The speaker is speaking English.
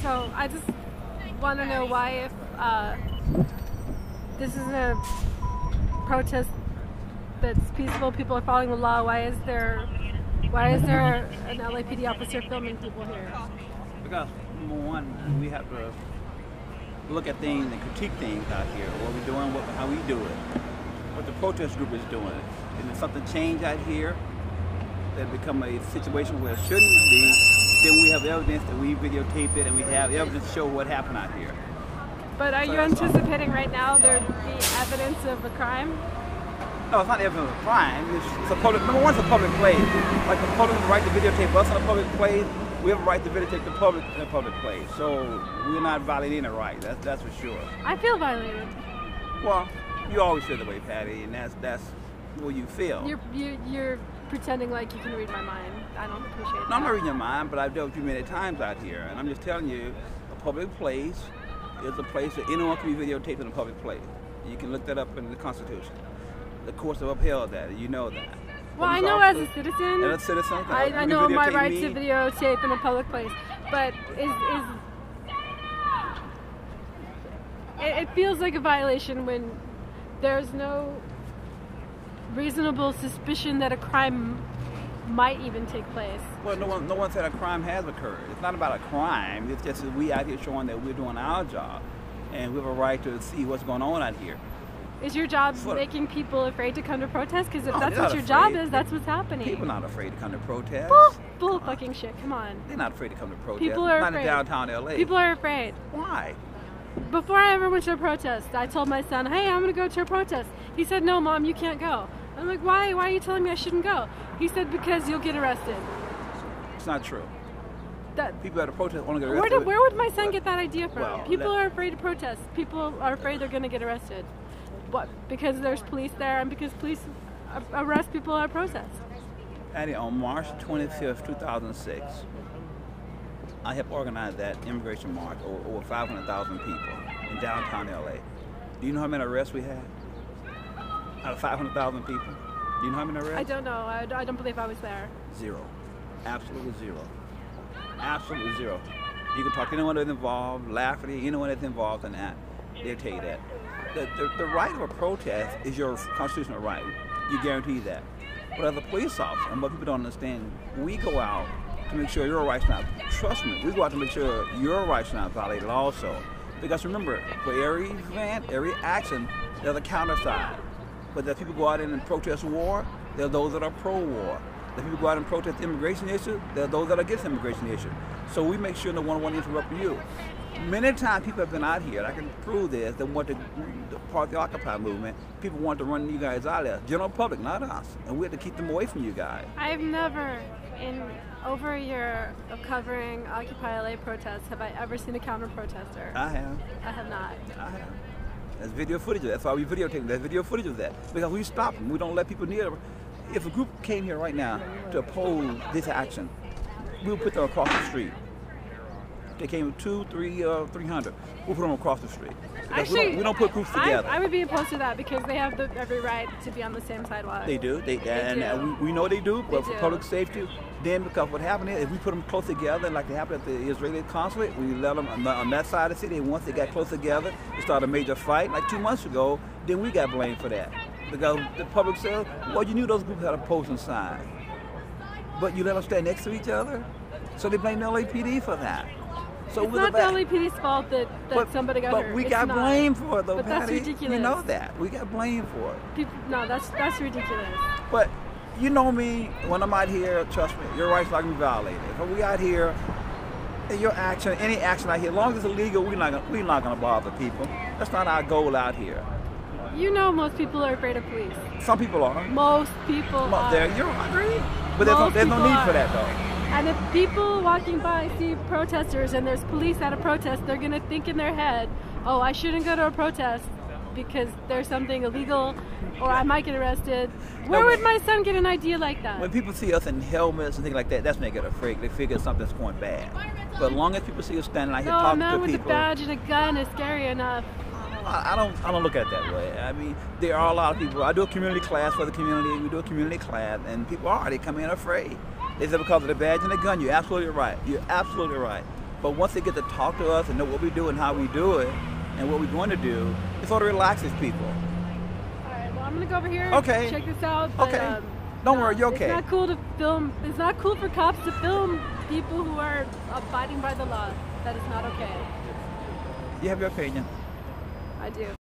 So I just want to know why, if this is a protest that's peaceful, people are following the law, why is there an LAPD officer filming people here? Because number one, we have to look at things and critique things out here. What we're doing, how we do it, what the protest group is doing. And if something changed out here that become a situation where it shouldn't be, then we have evidence that we videotape it and we have evidence to show what happened out here. But are you anticipating right now there would be evidence of a crime? No, it's not evidence of a crime. It's a public, number one, it's a public place. Like the public has the right to videotape us in a public place, we have a right to videotape the public in a public place. So we're not violating a right, that's for sure. I feel violated. Well, you always feel the way, Patty, and that's what you feel. You're pretending like you can read my mind. I don't appreciate that. No, I'm not reading your mind, but I've dealt with you many times out here, and I'm just telling you, a public place is a place that anyone can be videotaped in a public place. You can look that up in the Constitution. The courts have upheld that, and you know that. Well, I know as a citizen, I know my right to videotape in a public place, but it feels like a violation when there's no reasonable suspicion that a crime might even take place. Well, no one said a crime has occurred. It's not about a crime. It's just that we out here showing that we're doing our job, and we have a right to see what's going on out here. Is your job making people afraid to come to protest? Because if that's what your job is, that's what's happening. People are not afraid to come to protest. Bull fucking shit, come on. They're not afraid to come to protest. People are not afraid. in downtown LA. People are afraid. Why? Before I ever went to a protest, I told my son, hey, I'm going to go to a protest. He said, no, Mom, you can't go. I'm like, why? Why are you telling me I shouldn't go? He said, because you'll get arrested. It's not true. People at a protest want to get arrested. Where would my son get that idea from? Well, people are afraid to protest. People are afraid they're going to get arrested. What? Because there's police there and because police arrest people at protests. Patty, on March 25th, 2006, I helped organize that immigration march, over 500,000 people in downtown LA. Do you know how many arrests we had? Out of 500,000 people? Do you know how many arrests? I don't know. I don't believe I was there. Zero. Absolutely zero. Absolutely zero. You can talk to anyone that's involved, Lafferty, anyone that's involved in that. They'll tell you that. The right of a protest is your constitutional right. You guarantee that. But as a police officer, and what people don't understand, we go out to make sure your rights not, trust me, we go out to make sure your rights not violated also. Because remember, for every event, every action, there's a counter side. But as people go out and protest war, there are those that are pro-war. If people go out and protest the immigration issue, there are those that are against the immigration issue. So we make sure no one will interrupt you. Many times people have been out here, and I can prove this, they want to, part of the Occupy movement, people want to run you guys out there. General public, not us. And we have to keep them away from you guys. I've never, in over a year of covering Occupy LA protests, have I ever seen a counter-protester. I have. I have not. I have. There's video footage of that. That's why we videotape. There's video footage of that. Because we stop them. We don't let people near them. If a group came here right now to oppose this action, we would put them across the street. They came 200, 300, 300. We'll put them across the street. Actually, we don't put groups together. I would be opposed to that because they have every right to be on the same sidewalk. They do. We know they do, but for public safety, then because what happened is if we put them close together, like they happened at the Israeli consulate, we let them on that side of the city, and once they got close together, it started a major fight. Like 2 months ago, then we got blamed for that. Because the public said, well, you knew those groups had opposing signs, but you let them stand next to each other? So they blamed the LAPD for that. So it's not the LAPD's fault that somebody got hurt. But we got blamed for it, though, Patty. That's ridiculous. You know that. We got blamed for it. No, that's ridiculous. But you know me, when I'm out here, trust me, your rights not going to be violated. When we out here, your action, any action out here, as long as it's illegal, we're not going to bother people. That's not our goal out here. You know most people are afraid of police. Some people are. Most people are. You're agreed. But there's no need for that, though. And if people walking by see protesters and there's police at a protest, they're going to think in their head, oh, I shouldn't go to a protest because there's something illegal or I might get arrested. Where would my son get an idea like that? When people see us in helmets and things like that, that's making it afraid. They figure something's going bad. But as long as people see us standing out here talking to people... No, a man with a badge and a gun is scary enough. I don't look at it that way. I mean, there are a lot of people. I do a community class for the community. We do a community class, and people they come in afraid. They say because of the badge and the gun. You're absolutely right. You're absolutely right. But once they get to talk to us and know what we do and how we do it and what we're going to do, it sort of relaxes people. All right, well, I'm going to go over here Okay. check this out. But, Okay. Don't worry, you're okay. It's not cool to film. It's not cool for cops to film people who are abiding by the law. That is not okay. You have your opinion. I do.